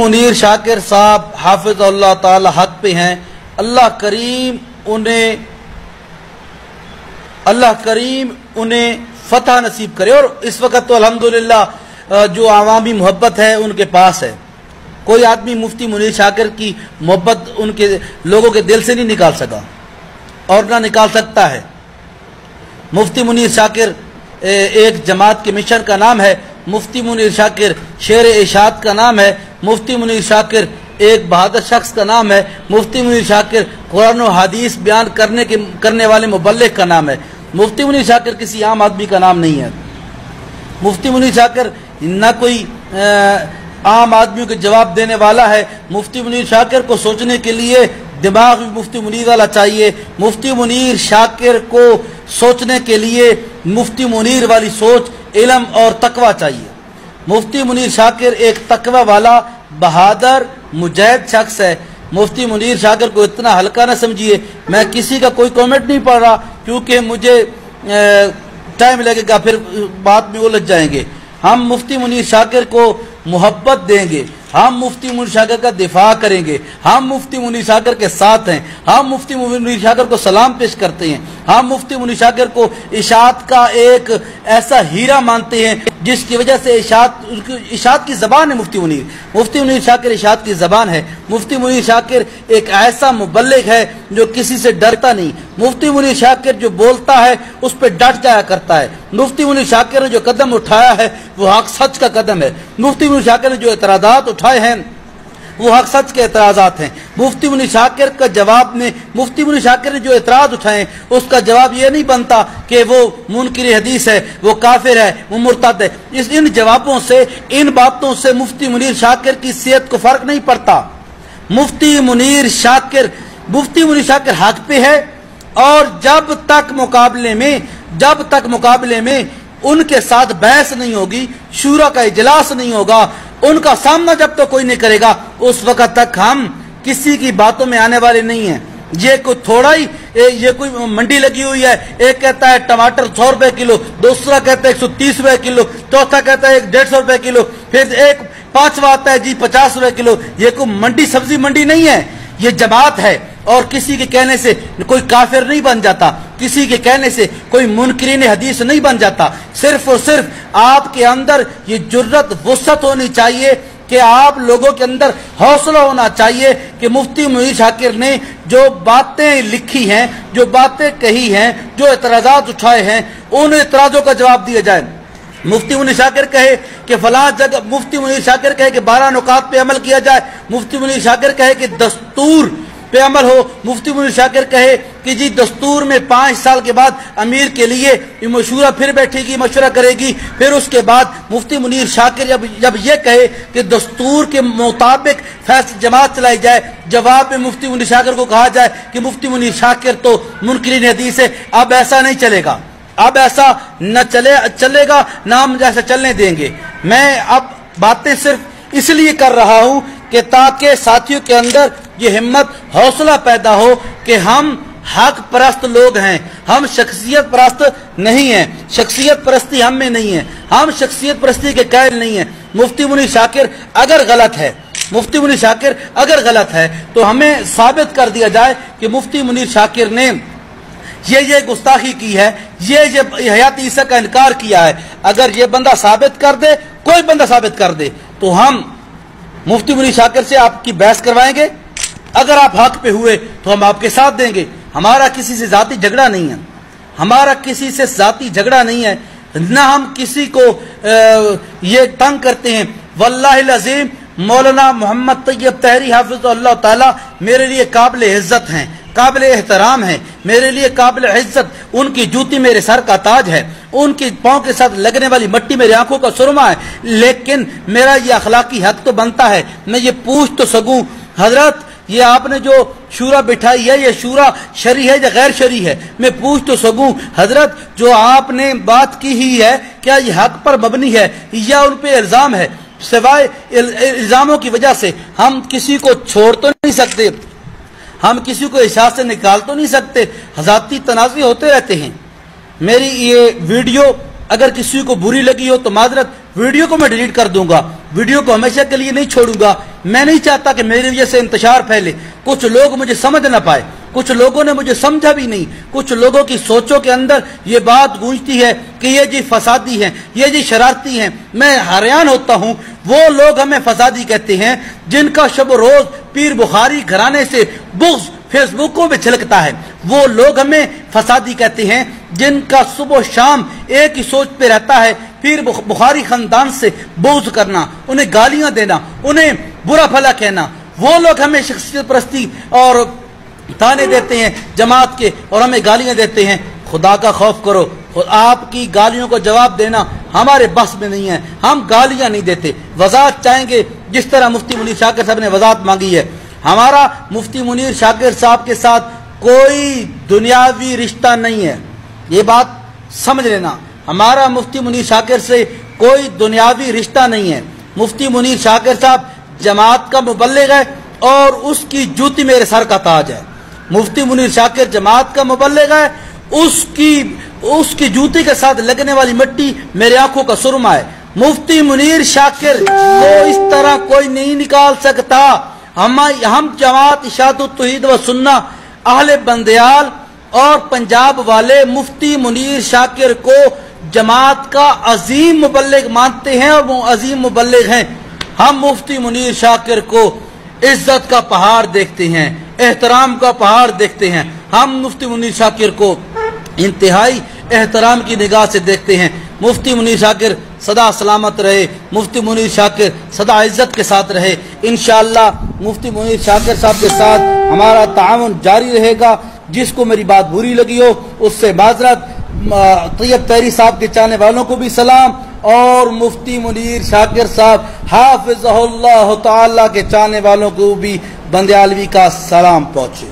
منیر شاکر صاحب حافظ اللہ تعالی حق پہ ہیں، اللہ کریم انہیں فتح نصیب کرے۔ اور اس وقت تو الحمدللہ جو عوامی محبت ہے ان کے پاس ہے، کوئی آدمی مفتی منیر شاکر کی محبت ان کے لوگوں کے دل سے نہیں نکال سکا اور نہ نکال سکتا ہے۔ مفتی منیر شاکر ایک جماعت کے مشن کا نام ہے، مفتی منیر شاکر شیر ارشاد کا نام ہے، مفتی منیر شاکر ایک بہادر شخص کا نام ہے، مفتی منیر شاکر قرآن و حدیث بیان کرنے والے مبلغ کا نام ہے۔ مفتی منیر شاکر کسی عام آدمی کا نام نہیں ہے۔ مفتی منیر شاکر نہ کوئی عام آدمیوں کے جواب دینے والا ہے۔ مفتی منیر شاکر کو سوچنے کے لیے دماغ بھی مفتی منیر والا چاہیے۔ مفتی منیر شاکر کو سوچنے کے لیے مفتی منیر والی سوچ، علم اور تقوی چاہیے۔ مفتی منیر شاکر ایک تقوی والا بہادر مجاہد شخص ہے۔ مفتی منیر شاکر کو اتنا ہلکا نہ سمجھیے۔ میں کسی کا کوئی کامنٹ نہیں پڑھ رہا کیونکہ مجھے ٹائم لگے گا، پھر بات میں الجھ جائیں گے۔ ہم مفتی منیر شاکر کو محبت دیں گے، ہم مفتی منیر شاکر کا دفاع کریں گے، ہم مفتی منیر شاکر کے ساتھ ہیں، ہم مفتی منیر شاکر کو سلام پیش کرتے ہیں، ہم مفتی منیر شاکر کو اشاعت کا ایک ایسا ہیرا مانتے ہیں جس کی وجہ سے اشاعت کی زبان ہے مفتی منیر شاکر اشاعت کی زبان ہے۔ مفتی منیر شاکر ایک ایسا مبلغ ہے جو کسی سے ڈرتا نہیں۔ مفتی منیر شاکر جو بولتا ہے اس پہ ڈٹ جایا کرتا ہے۔ مفتی منیر شاکر نے جو قدم اٹھایا ہے وہ حق سچ کا قدم ہے۔ مفتی منیر شاکر نے جو اعتراضات اٹھائے ہیں وہ حق سچ کے اعتراضات ہیں۔ مفتی منیر شاکر کا جواب میں مفتی منیر شاکر نے جو اعتراض اٹھائے اس کا جواب یہ نہیں بنتا کہ وہ منکر حدیث ہے، وہ کافر ہے، وہ مرتد ہے۔ ان جوابوں سے، ان باتوں سے مفتی منیر شاکر کی صحت کو فرق نہیں پڑتا۔ مفتی منیر شاکر حق پہ ہے، اور جب تک مقابلے میں ان کے ساتھ بحث نہیں ہوگی، شورا کا اجلاس نہیں ہوگا، ان کا سامنا جب تک کوئی نہیں کرے گا، اس وقت تک ہم کسی کی باتوں میں آنے والے نہیں ہیں۔ یہ کوئی منڈی لگی ہوئی ہے، ایک کہتا ہے ٹماٹر 100 روپے کلو، دوسرا کہتا ہے 130 روپے کلو، چوتھا کہتا ہے 150 روپے کلو، پھر ایک پانچواں آتا ہے جی 50 روپے کلو۔ یہ کوئی منڈی سبزی منڈی نہیں ہے، یہ جماعت ہے۔ اور کسی کے کہنے سے کوئی کافر نہیں بن جاتا، کسی کے کہنے سے کوئی منکرین حدیث نہیں بن جاتا۔ صرف اور صرف آپ کے اندر یہ جرت وسعت ہونی چاہیے کہ آپ لوگوں کے اندر حوصلہ ہونا چاہیے کہ مفتی منیر شاکر نے جو باتیں لکھی ہیں، جو باتیں کہی ہیں، جو اعتراضات اٹھائے ہیں، ان اعتراضوں کا جواب دیا جائے۔ مفتی منیر شاکر کہے کہ فلاں جگہ، مفتی منیر شاکر کہے کہ 12 نکات پہ عمل کیا جائے، مفتی منیر شاکر کہے کہ دستور پہ عمل ہو، مفتی منیر شاکر کہے کہ جی دستور میں 5 سال کے بعد امیر کے لیے مشورہ پھر بیٹھے گی، مشورہ کرے گی، پھر اس کے بعد مفتی منیر شاکر جب یہ کہے کہ دستور کے مطابق فیصل جماعت چلائی جائے، جواب میں مفتی منیر شاکر کو کہا جائے کہ مفتی منیر شاکر تو منکرین حدیث ہے۔ اب ایسا نہیں چلے گا، اب ایسا نہ چلے گا، نہ ہم جیسا چلنے دیں گے۔ میں اب باتیں صرف اس لیے کر رہا ہوں کہ تاکہ ساتھیوں کے اندر یہ ہمت، حوصلہ پیدا ہو کہ ہم حق پرست لوگ ہیں، ہم شخصیت پرست نہیں ہیں، شخصیت پرستی ہم میں نہیں ہے، ہم شخصیت پرستی کے قائل نہیں ہیں۔ مفتی منیر شاکر اگر غلط ہے تو ہمیں ثابت کر دیا جائے کہ مفتی منیر شاکر نے یہ گستاخی کی ہے، یہ حیات عیسیٰ کا انکار کیا ہے۔ اگر یہ بندہ ثابت کر دے، کوئی بندہ ثابت کر دے، تو ہم مفتی منیر شاکر سے آپ کی بحث کروائیں گے۔ اگر آپ حق پہ ہوئے تو ہم آپ کے ساتھ دیں گے۔ ہمارا کسی سے ذاتی جھگڑا نہیں ہے، نہ ہم کسی کو یہ تنگ کرتے ہیں۔ واللہ العظیم مولانا محمد طیب طاہری حافظ اللہ تعالی میرے لیے قابل عزت ہیں، قابل احترام ہیں، میرے لیے قابل عزت۔ ان کی جوتی میرے سر کا تاج ہے، ان کی پاؤں کے ساتھ لگنے والی مٹی میری آنکھوں کا سرما ہے، لیکن میرا یہ اخلاقی حق تو بنتا ہے میں یہ پوچھ تو سکوں، حضرت یہ آپ نے جو شورا بٹھائی ہے یہ شورا شرعی ہے یا غیر شرعی ہے؟ میں پوچھ تو سکوں حضرت جو آپ نے بات کی ہی ہے کیا یہ حق پر مبنی ہے یا ان پہ الزام ہے؟ سوائے الزاموں کی وجہ سے ہم کسی کو چھوڑ تو نہیں سکتے، ہم کسی کو اشاعت سے نکال تو نہیں سکتے، ذاتی تنازع ہوتے رہتے ہیں۔ میری یہ ویڈیو اگر کسی کو بری لگی ہو تو معذرت، ویڈیو کو میں ڈیلیٹ کر دوں گا، ویڈیو کو ہمیشہ کے لیے نہیں چھوڑوں گا، میں نہیں چاہتا کہ میری وجہ سے انتشار پھیلے، کچھ لوگ مجھے سمجھ نہ پائے، کچھ لوگوں نے مجھے سمجھا بھی نہیں، کچھ لوگوں کی سوچوں کے اندر یہ بات گونجتی ہے کہ یہ جی فسادی ہیں، یہ جی شرارتی ہیں۔ میں حیران ہوتا ہوں، وہ لوگ ہمیں فسادی کہتے ہیں جن کا شب و روز پیر بخاری گھرانے سے بغض فیس بکوں پہ چھلکتا ہے، وہ لوگ ہمیں فسادی کہتے ہیں جن کا صبح و شام ایک ہی سوچ پہ رہتا ہے پیر بخاری خاندان سے بغض کرنا، انہیں گالیاں دینا، انہیں برا بھلا کہنا۔ وہ لوگ ہمیں شخصیت پرستی اور تانے دیتے ہیں جماعت کے اور ہمیں گالیاں دیتے ہیں۔ خدا کا خوف کرو، آپ کی گالیوں کو جواب دینا ہمارے بس میں نہیں ہے، ہم گالیاں نہیں دیتے، وضاحت چاہیں گے جس طرح مفتی منیر شاکر صاحب نے وضاحت مانگی ہے۔ ہمارا مفتی منیر شاکر صاحب کے ساتھ کوئی دنیاوی رشتہ نہیں ہے، یہ بات سمجھ لینا، ہمارا مفتی منیر شاکر سے کوئی دنیاوی رشتہ نہیں ہے۔ مفتی منیر شاکر صاحب جماعت کا مبلغ ہے اور اس کی جوتی میرے سر کا تاج ہے۔ مفتی منیر شاکر جماعت کا مبلغ ہے، اس کی جوتی کے ساتھ لگنے والی مٹی میرے آنکھوں کا سرما ہے۔ مفتی منیر شاکر کو اس طرح کوئی نہیں نکال سکتا۔ ہم جماعت اشاعت التوحید و سنہ اہل بندیال اور پنجاب والے مفتی منیر شاکر کو جماعت کا عظیم مبلغ مانتے ہیں اور وہ عظیم مبلغ ہیں۔ ہم مفتی منیر شاکر کو عزت کا پہاڑ دیکھتے ہیں، احترام کا پہاڑ دیکھتے ہیں۔ ہم مفتی منیر شاکر کو انتہائی احترام کی نگاہ سے دیکھتے ہیں۔ مفتی منیر شاکر سدا سلامت رہے، مفتی منیر شاکر سدا عزت کے ساتھ رہے۔ انشاءاللہ مفتی منیر شاکر صاحب کے ساتھ ہمارا تعاون جاری رہے گا۔ جس کو میری بات بری لگی ہو اس سے معذرت۔ طیب تحری صاحب کے چاہنے والوں کو بھی سلام، اور مفتی منیر شاکر صاحب حافظہ اللہ تعالی کے چاہنے والوں کو بھی بندیالوی کا سلام پہنچے۔